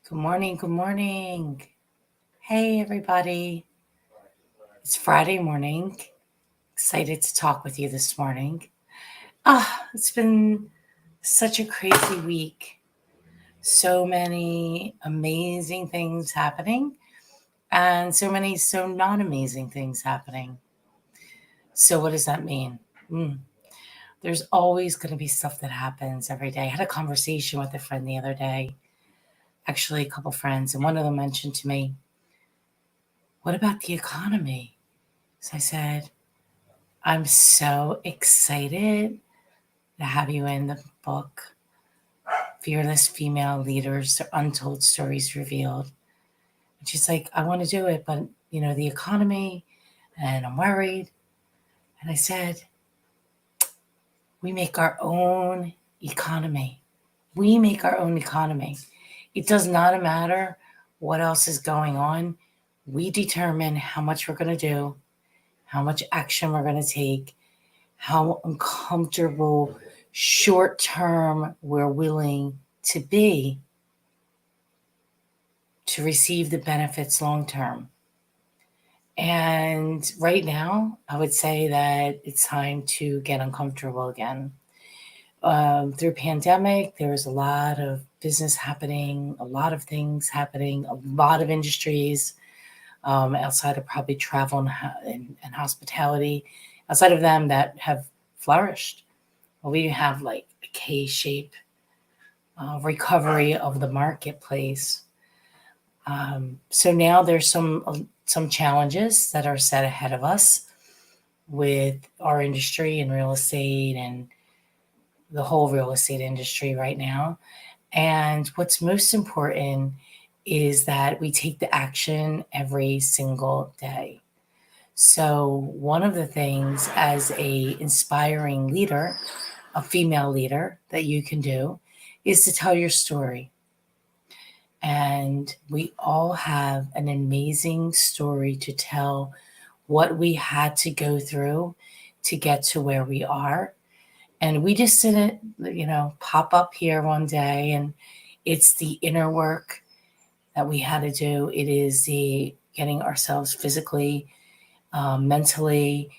Good morning. Good morning. Hey, everybody. It's Friday morning. Excited to talk with you this morning. It's been such a crazy week. So many amazing things happening, and so many so not amazing things happening. So, what does that mean? There's always going to be stuff that happens every day. I had a conversation with a friend the other day, actually, a couple friends, and one of them mentioned to me, "What about the economy?" So I said, I'm so excited to have you in the book, Fearless Female Leaders, Their Untold Stories Revealed. And she's like, I want to do it, but the economy, and I'm worried. And I said, we make our own economy. We make our own economy. It does not matter what else is going on. We determine how much we're going to do, how much action we're going to take, how uncomfortable short term we're willing to be to receive the benefits long term. And right now, I would say that it's time to get uncomfortable again. Through pandemic, there was a lot of business happening, a lot of things happening, a lot of industries outside of probably travel and hospitality, outside of them that have flourished. We have like a K-shape recovery of the marketplace. So now there's some challenges that are set ahead of us with our industry and real estate and the whole real estate industry right now. And what's most important is that we take the action every single day. So one of the things as a inspiring leader, a female leader, that you can do is to tell your story. And we all have an amazing story to tell, what we had to go through to get to where we are. And we just didn't, pop up here one day, and it's the inner work that we had to do. It is the getting ourselves physically, mentally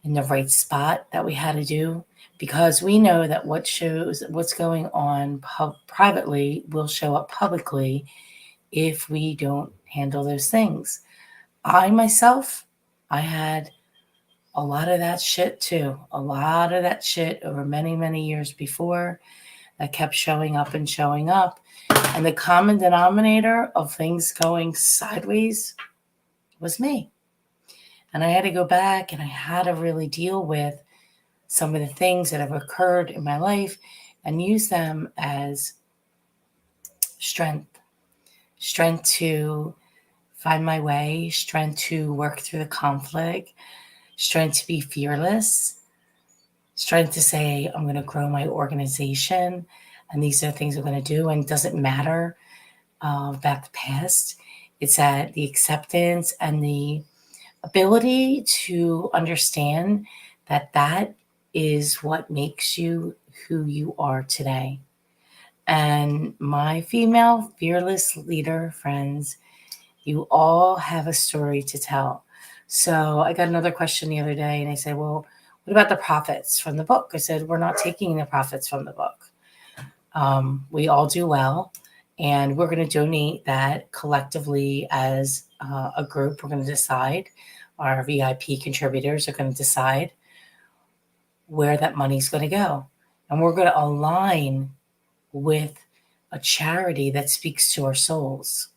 in the right spot that we had to do, because we know that what's going on privately will show up publicly if we don't handle those things. I myself, I had a lot of that shit too. A lot of that shit over many, many years before that kept showing up and showing up. And the common denominator of things going sideways was me. And I had to go back and I had to really deal with some of the things that have occurred in my life and use them as strength to find my way, strength to work through the conflict, strength to be fearless, strength to say, I'm going to grow my organization, and these are the things I'm going to do. And it doesn't matter about the past. It's that the acceptance and the ability to understand that that is what makes you who you are today. And my female fearless leader friends, you all have a story to tell. So I got another question the other day, and I said, well, what about the profits from the book? I said, we're not taking the profits from the book. We all do well, and we're going to donate that collectively as a group. We're going to decide, our VIP contributors are going to decide where that money's going to go. And we're going to align with a charity that speaks to our souls,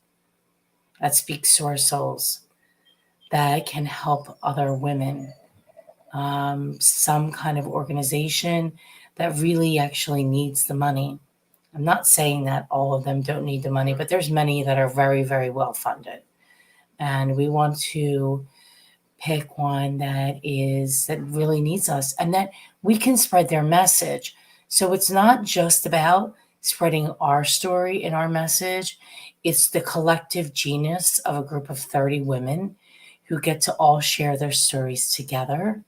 that can help other women. Some kind of organization that really actually needs the money. I'm not saying that all of them don't need the money, but there's many that are very, very well funded. And we want to pick one that really needs us and that we can spread their message. So it's not just about spreading our story and our message. It's the collective genius of a group of 30 women who get to all share their stories together,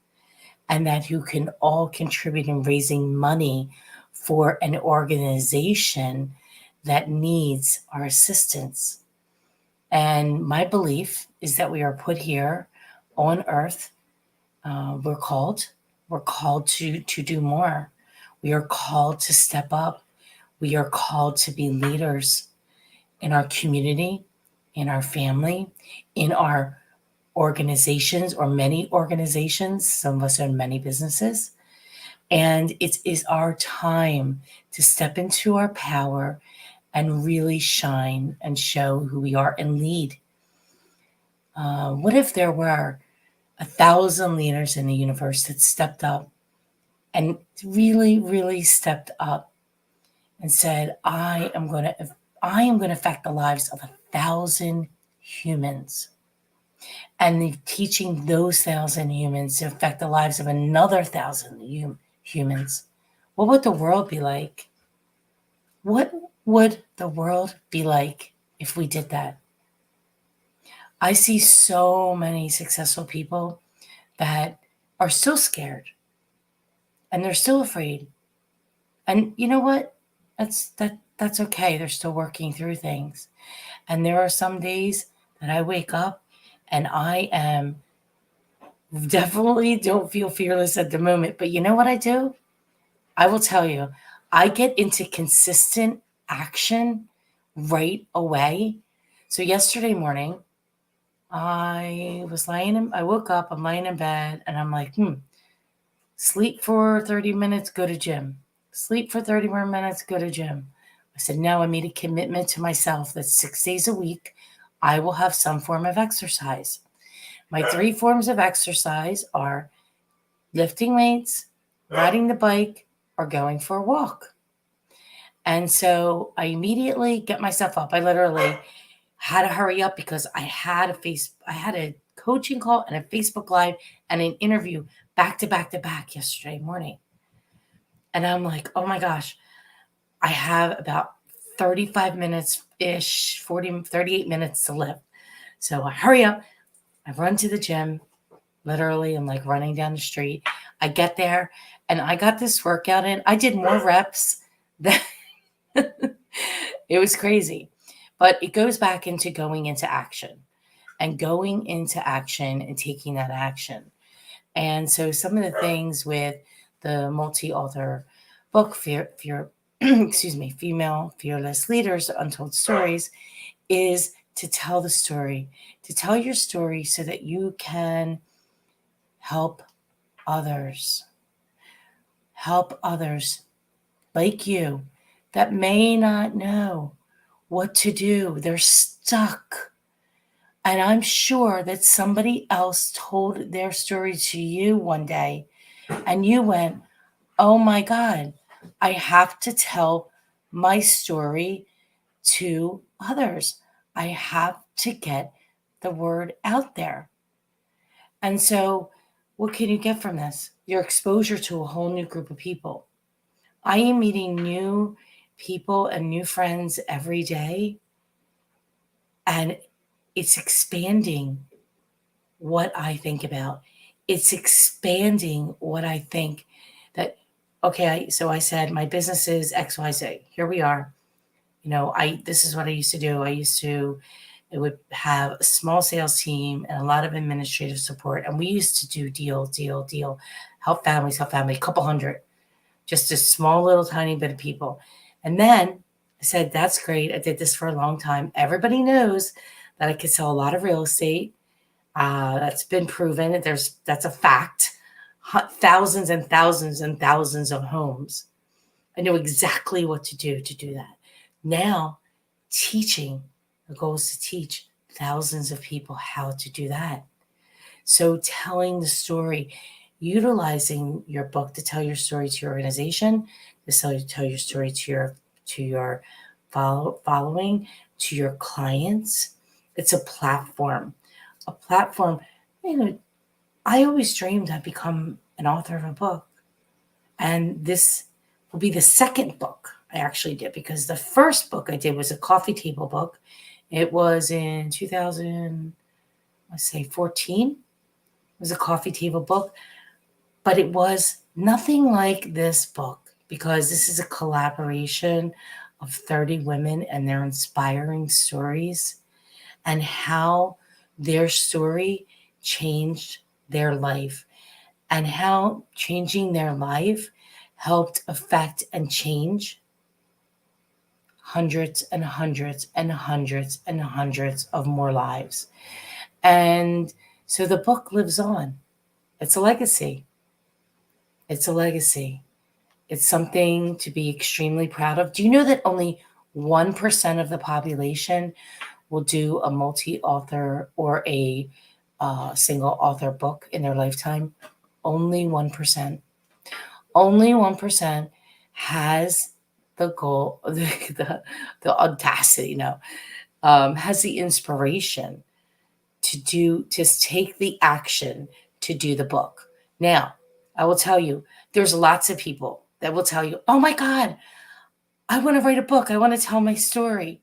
and that who can all contribute in raising money for an organization that needs our assistance. And my belief is that we are put here on earth. We're called. We're called to do more. We are called to step up. We are called to be leaders in our community, in our family, in our organizations or many organizations. Some of us own many businesses. And it is our time to step into our power and really shine and show who we are and lead. What if there were 1,000 leaders in the universe that stepped up and really, really stepped up and said, I am going to affect the lives of 1,000 humans. And teaching those 1,000 humans to affect the lives of another 1,000 humans. What would the world be like? What would the world be like if we did that? I see so many successful people that are still scared and they're still afraid. And you know what? That's okay. They're still working through things. And there are some days that I wake up and I am definitely don't feel fearless at the moment. But you know what I do? I will tell you, I get into consistent action right away. So yesterday morning, I woke up, I'm laying in bed, and I'm like, sleep for 30 minutes, go to gym. Sleep for 30 more minutes, go to gym. I said, no, I made a commitment to myself that 6 days a week, I will have some form of exercise. My 3 forms of exercise are lifting weights, riding the bike, or going for a walk. And so I immediately get myself up. I literally had to hurry up because I had a coaching call and a Facebook Live and an interview back to back to back yesterday morning. And I'm like, oh my gosh, I have about 35 minutes ish, 38 minutes to live. So I hurry up. I run to the gym. Literally, I'm like running down the street. I get there and I got this workout in. I did more reps than it was crazy. But it goes back into going into action and taking that action. And so some of the things with the multi-author book, Female Fearless Leaders, Untold Stories, is to tell the story, to tell your story so that you can help others like you that may not know what to do. They're stuck. And I'm sure that somebody else told their story to you one day and you went, oh my God, I have to tell my story to others. I have to get the word out there. And so, what can you get from this? Your exposure to a whole new group of people. I am meeting new people and new friends every day, and it's expanding what I think about. It's expanding what I think that, okay, so I said my business is XYZ. Here we are. This is what I used to do. I would have a small sales team and a lot of administrative support. And we used to do deal, help families, a couple hundred, just a small little tiny bit of people. And then I said, that's great. I did this for a long time. Everybody knows that I could sell a lot of real estate. That's been proven. That's a fact. Thousands and thousands and thousands of homes. I know exactly what to do that. Now, teaching, the goal is to teach thousands of people how to do that. So telling the story, utilizing your book to tell your story to your organization, to tell your story to your following, to your clients. It's a platform. I always dreamed I'd become an author of a book. And this will be the second book I actually did, because the first book I did was a coffee table book. It was in 2014. It was a coffee table book, but it was nothing like this book because this is a collaboration of 30 women and their inspiring stories, and how their story changed their life, and how changing their life helped affect and change hundreds and hundreds and hundreds and hundreds of more lives. And so the book lives on. It's a legacy. It's a legacy. It's something to be extremely proud of. Do you know that only 1% of the population will do a multi-author or a single author book in their lifetime? Only 1%. Only 1% has the goal, the audacity, has the inspiration to take the action to do the book. Now, I will tell you, there's lots of people that will tell you, oh my God, I want to write a book. I want to tell my story.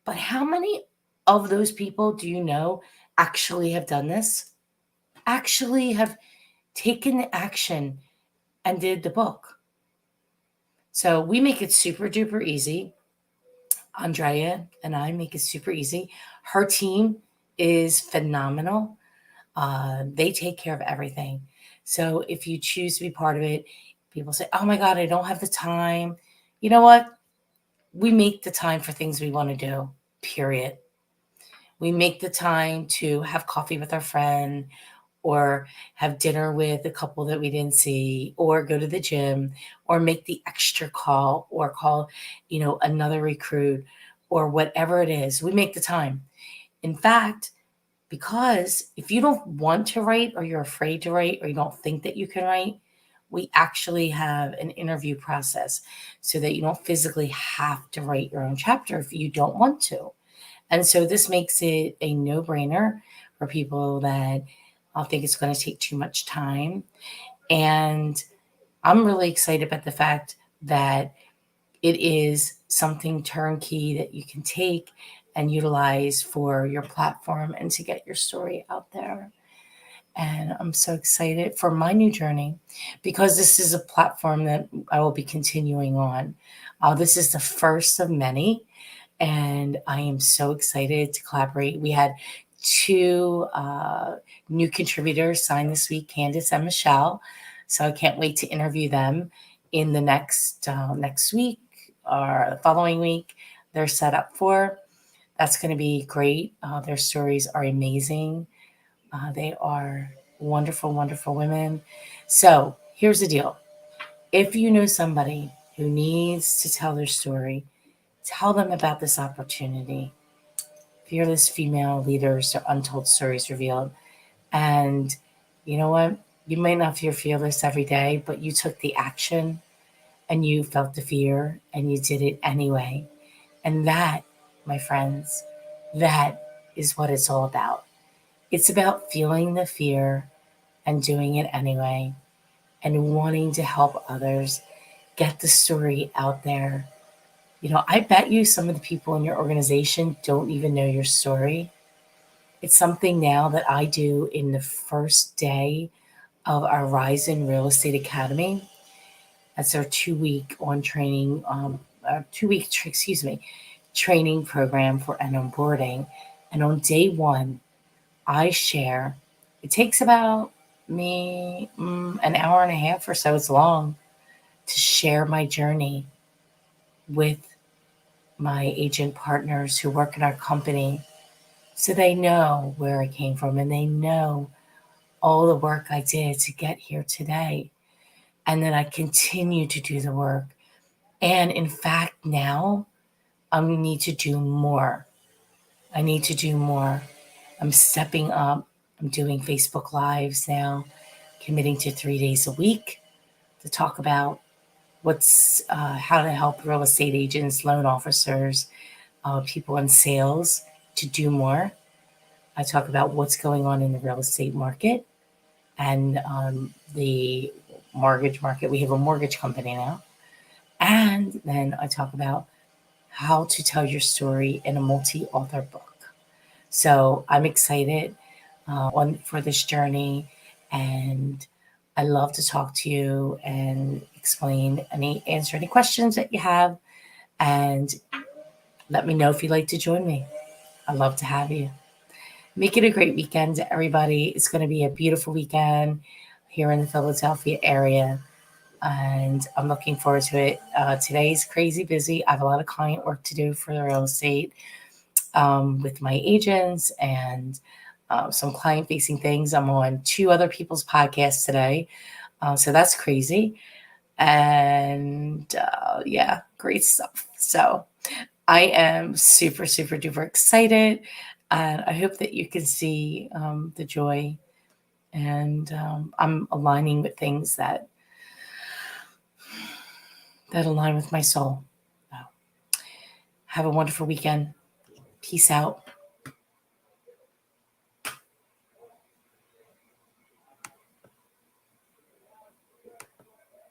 But how many of those people do you know actually have done this? Actually have taken the action and did the book. So we make it super duper easy. Andrea and I make it super easy. Her team is phenomenal. They take care of everything. So if you choose to be part of it, people say, oh my God, I don't have the time. You know what? We make the time for things we want to do, period. We make the time to have coffee with our friend, or have dinner with a couple that we didn't see, or go to the gym, or make the extra call, or call, another recruit, or whatever it is. We make the time. In fact, because if you don't want to write, or you're afraid to write, or you don't think that you can write, we actually have an interview process so that you don't physically have to write your own chapter if you don't want to. And so this makes it a no-brainer for people that think it's going to take too much time. And I'm really excited about the fact that it is something turnkey that you can take and utilize for your platform and to get your story out there. And I'm so excited for my new journey, because this is a platform that I will be continuing on. This is the first of many, and I am so excited to collaborate. We had two new contributors sign this week, Candace and Michelle. So I can't wait to interview them in the next week or the following week. They're set up for. That's going to be great. Their stories are amazing. They are wonderful, wonderful women. So here's the deal. If you know somebody who needs to tell their story, tell them about this opportunity. Fearless Female Leaders, or Untold Stories Revealed. And you know what? You might not feel fearless every day, but you took the action and you felt the fear and you did it anyway. And that, my friends, that is what it's all about. It's about feeling the fear and doing it anyway, and wanting to help others get the story out there. I bet you some of the people in your organization don't even know your story. It's something now that I do in the first day of our Rise in Real Estate Academy. That's our 2-week training program for an onboarding. And on day one, I share. It takes about me an hour and a half or so. It's long to share my journey with my agent partners who work in our company, so they know where I came from and they know all the work I did to get here today. And then I continue to do the work. And in fact, now I need to do more. I need to do more. I'm stepping up. I'm doing Facebook Lives now, committing to 3 days a week to talk about how to help real estate agents, loan officers, people in sales to do more. I talk about what's going on in the real estate market and the mortgage market. We have a mortgage company now. And then I talk about how to tell your story in a multi-author book. So I'm excited for this journey, and I love to talk to you and answer any questions that you have. And let me know if you'd like to join me. I'd love to have you. Make it a great weekend, everybody. It's going to be a beautiful weekend here in the Philadelphia area, and I'm looking forward to it. Today's crazy busy. I have a lot of client work to do for the real estate with my agents and some client-facing things. I'm on 2 other people's podcasts today, so that's crazy. And yeah, great stuff. So I am super, super duper excited. And I hope that you can see the joy. And I'm aligning with things that align with my soul. So, have a wonderful weekend. Peace out.